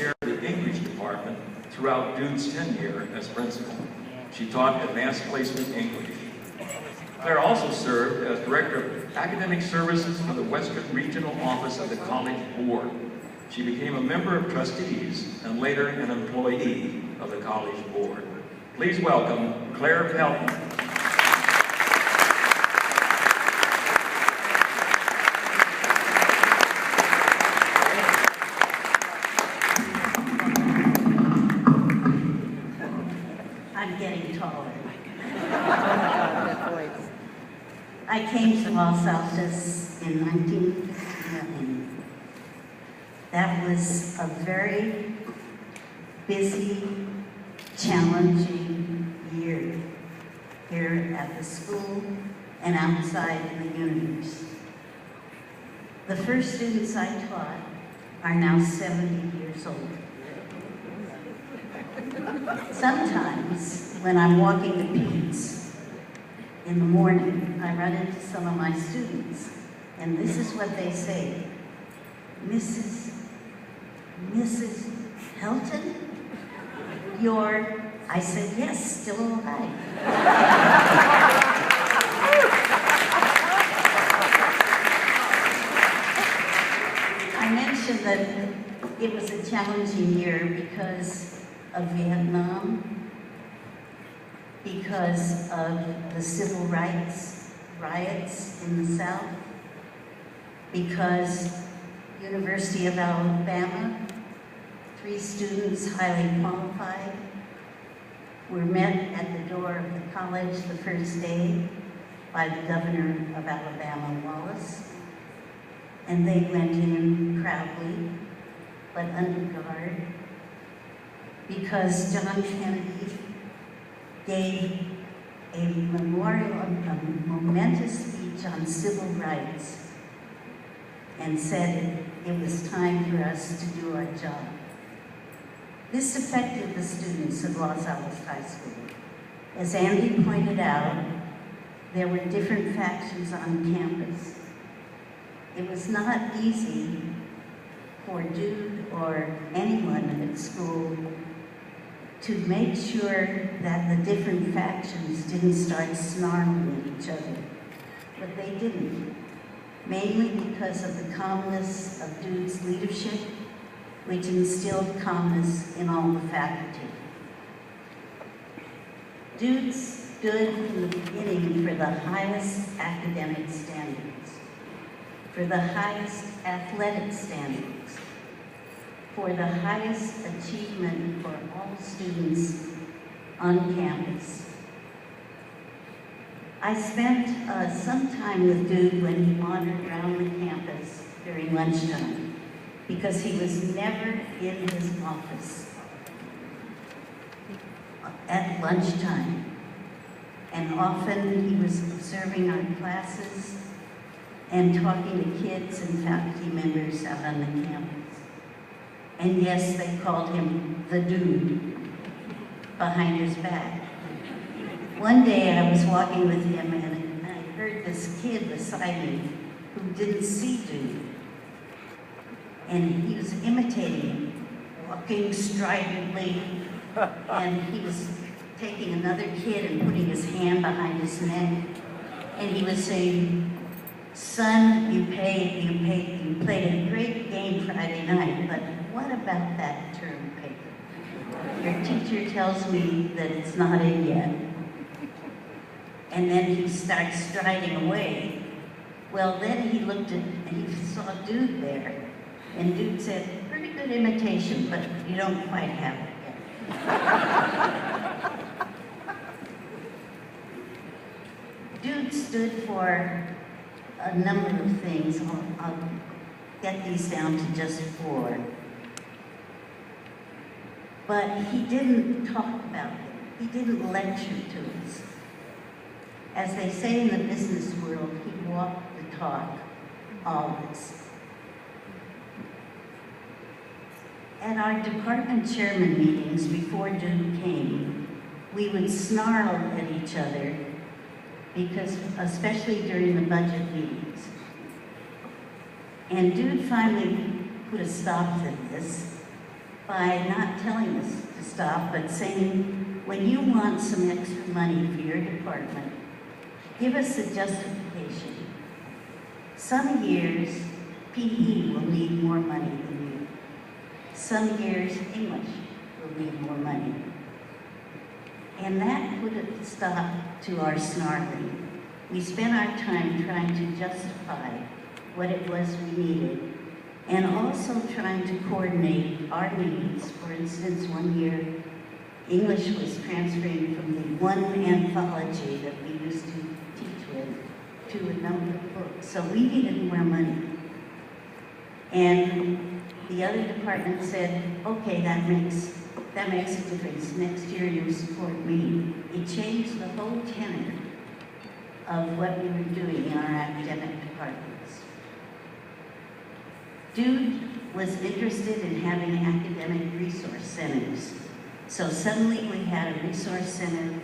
chair of the English department throughout Dude's tenure as principal. She taught advanced placement English. Claire also served as Director of Academic Services for the Western Regional Office of the College Board. She became a member of trustees and later an employee of the College Board. Please welcome Claire Pelton. I'm getting taller. I came to Los Altos in 1959. That was a very busy, challenging year here at the school and outside in the universe. The first students I taught are now 70 years old. Sometimes, when I'm walking the Pete's in the morning, I run into some of my students, and this is what they say. Mrs. Pelton? I said, yes, still alive. I mentioned that it was a challenging year because of Vietnam, because of the civil rights riots in the South, because University of Alabama, 3 students highly qualified were met at the door of the college the first day by the governor of Alabama, Wallace, and they went in proudly, but under guard, because John Kennedy gave a memorial, a momentous speech on civil rights and said it was time for us to do our job. This affected the students of Los Altos High School. As Andy pointed out, there were different factions on campus. It was not easy for Dude or anyone at school to make sure that the different factions didn't start snarling at each other. But they didn't, mainly because of the calmness of Dude's leadership, which instilled calmness in all the faculty. Dude stood from the beginning for the highest academic standards, for the highest athletic standards, for the highest achievement for all students on campus. I spent some time with Dude when he wandered around the campus during lunchtime, because he was never in his office at lunchtime. And often he was observing our classes and talking to kids and faculty members out on the campus. And yes, they called him the Dude behind his back. One day I was walking with him and I heard this kid beside me who didn't see Dude. And he was imitating him, walking stridently, and he was taking another kid and putting his hand behind his neck, and he was saying, "Son, you played a great game Friday night, but what about that term paper? Your teacher tells me that it's not in yet." And then he starts striding away. Well, then he looked at, and he saw Dude there. And Dude said, "Pretty good imitation, but you don't quite have it yet." Dude stood for a number of things. I'll get these down to just 4. But he didn't talk about it. He didn't lecture to us. As they say in the business world, he walked the talk, always. At our department chairman meetings before Dude came, we would snarl at each other, because, especially during the budget meetings. And Dude finally put a stop to this by not telling us to stop, but saying, when you want some extra money for your department, give us a justification. Some years, PE will need more money than you. Some years, English will need more money. And that put a stop to our snarling. We spent our time trying to justify what it was we needed, and also trying to coordinate our needs. For instance, one year, English was transferring from the one anthology that we used to teach with to a number of books. So we needed more money. And the other department said, okay, that makes a difference. Next year you support me. It changed the whole tenor of what we were doing in our academic departments. Dude was interested in having academic resource centers. So suddenly we had a resource center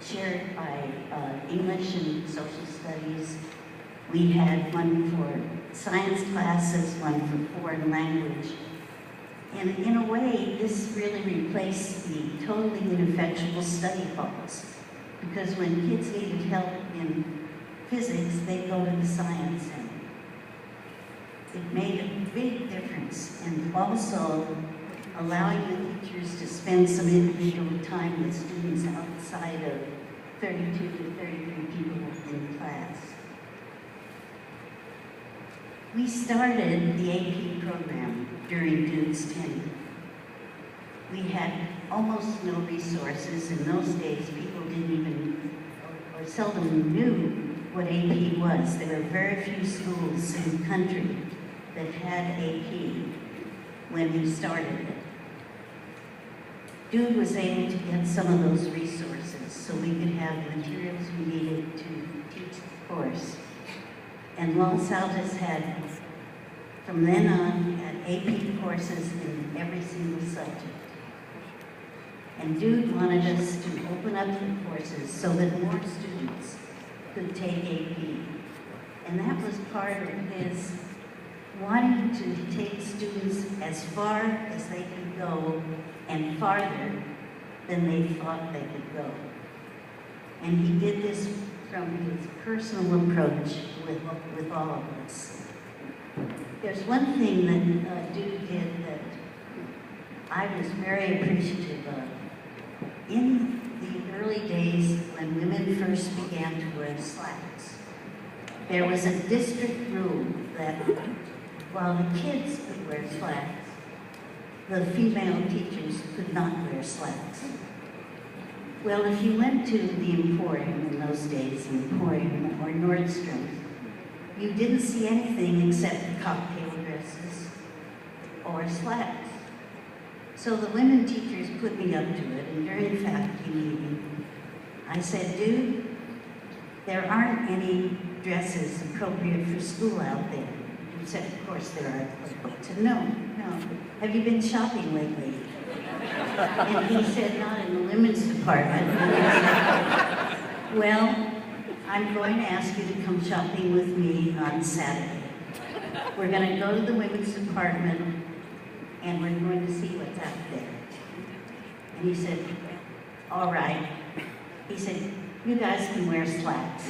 shared by English and social studies. We had one for science classes, one for foreign language. And in a way, this really replaced the totally ineffectual study halls. Because when kids needed help in physics, they go to the science center. It made a big difference, and also allowing the teachers to spend some individual time with students outside of 32 to 33 people in class. We started the AP program during Dude's tenure. We had almost no resources. In those days, people didn't even, or seldom knew what AP was. There were very few schools in the country that had AP when we started it. Dude was able to get some of those resources so we could have the materials we needed to teach the course. And Los Altos had, from then on, had AP courses in every single subject. And Dude wanted us to open up the courses so that more students could take AP. And that was part of his wanting to take students as far as they could go and farther than they thought they could go. And he did this from his personal approach with all of us. There's one thing that Dude did that I was very appreciative of. In the early days when women first began to wear slacks, there was a district rule that while the kids could wear slacks, the female teachers could not wear slacks. Well, if you went to the Emporium in those days, Emporium or Nordstrom, you didn't see anything except cocktail dresses or slacks. So the women teachers put me up to it, and during faculty meeting, I said, Dude, there aren't any dresses appropriate for school out there. He said, of course there are. I said, no. Have you been shopping lately? And he said, not in the women's department. And I said, well, I'm going to ask you to come shopping with me on Saturday. We're going to go to the women's department, and we're going to see what's out there. And he said, all right. He said, you guys can wear slacks.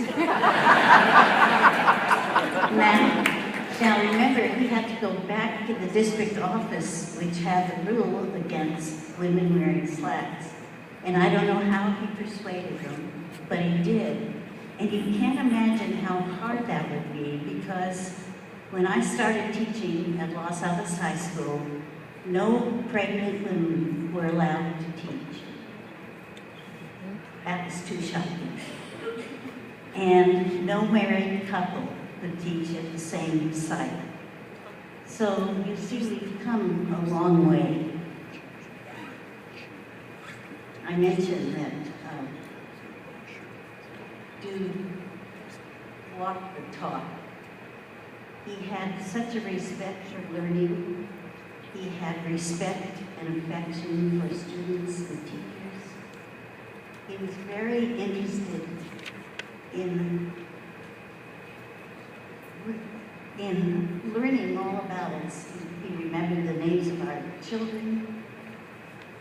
Now remember, he had to go back to the district office, which had the rule against women wearing slacks. And I don't know how he persuaded them, but he did. And you can't imagine how hard that would be, because when I started teaching at Los Altos High School, no pregnant women were allowed to teach. That was too shocking. And no married couple could teach at the same site. So you see, we've come a long way. I mentioned that Dude walked the talk. He had such a respect for learning. He had respect and affection for students and teachers. He was very interested in in learning all about us, he remembered the names of our children.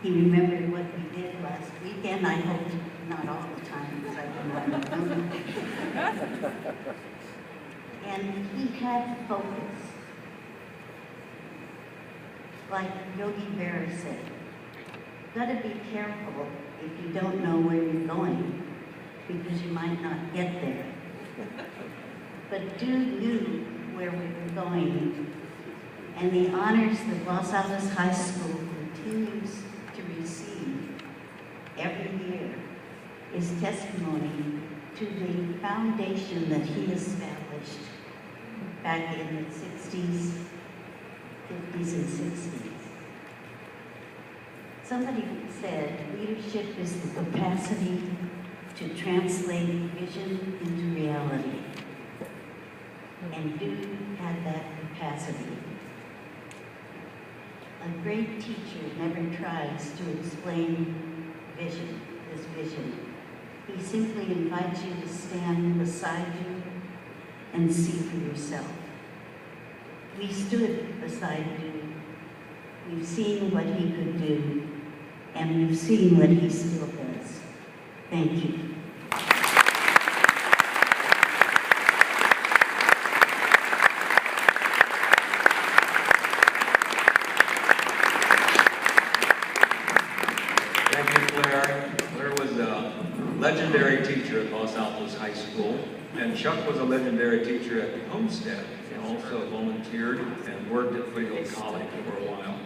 He remembered what we did last weekend. I hope not all the time, because I didn't remember. And he had focus. Like Yogi Berra said, gotta be careful if you don't know where you're going, because you might not get there. But do knew where we were going, and the honors that Los Altos High School continues to receive every year is testimony to the foundation that he established back in the 60s, 50s, and 60s. Somebody said leadership is the capacity to translate vision into reality. And Dude had that capacity. A great teacher never tries to explain vision, his vision. He simply invites you to stand beside you and see for yourself. We stood beside Dude. We've seen what he could do, and we've seen what he still does. Thank you. Claire was a legendary teacher at Los Altos High School, and Chuck was a legendary teacher at the Homestead. He also volunteered and worked at Foothill College for a while.